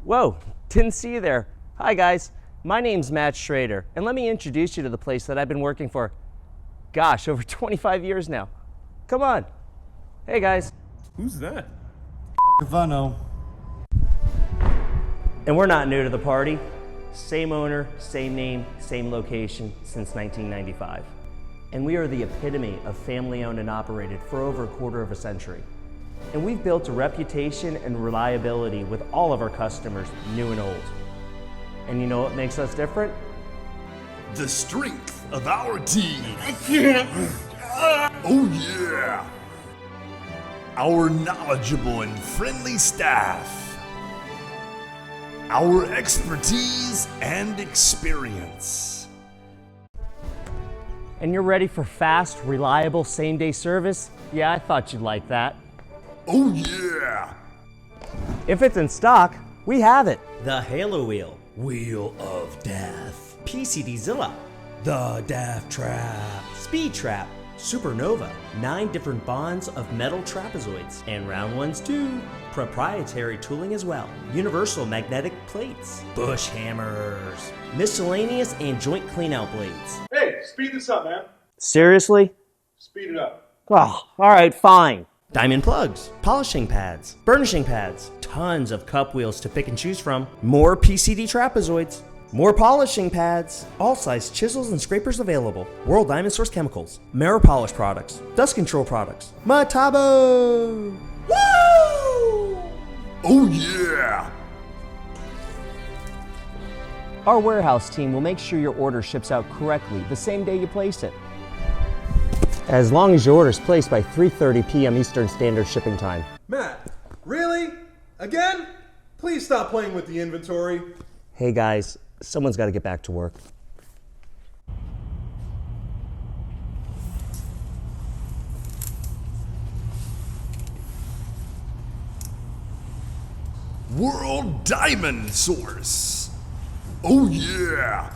Whoa, didn't see you there. Hi guys, my name's Matt Shrater, and let me introduce you to the place that I've been working for, gosh, over 25 years now. Come on. Hey guys. Who's that? If I know. And we're not new to the party. Same owner, same name, same location since 1995. And we are the epitome of family owned and operated for over a quarter of a century. And we've built a reputation and reliability with all of our customers, new and old. And you know what makes us different? The strength of our team. Oh yeah! Our knowledgeable and friendly staff. Our expertise and experience. And you're ready for fast, reliable, same-day service? Yeah, I thought you'd like that. Oh yeah! If it's in stock, we have it. The Halo Wheel. Wheel of Death. PCD Zilla. The Death Trap. Speed Trap. Supernova. 9 different bonds of metal trapezoids. And round ones too. Proprietary tooling as well. Universal magnetic plates. Bush hammers. Miscellaneous and joint cleanout blades. Hey, speed this up, man. Seriously? Speed it up. Oh, alright, fine. Diamond plugs, polishing pads, burnishing pads, tons of cup wheels to pick and choose from, more PCD trapezoids, more polishing pads, all size chisels and scrapers available, World Diamond Source chemicals, mirror polish products, dust control products, Matabo! Woo! Oh yeah! Our warehouse team will make sure your order ships out correctly the same day you place it. As long as your order is placed by 3:30 p.m. Eastern Standard Shipping Time. Matt, really? Again? Please stop playing with the inventory. Hey guys, someone's got to get back to work. World Diamond Source. Oh yeah!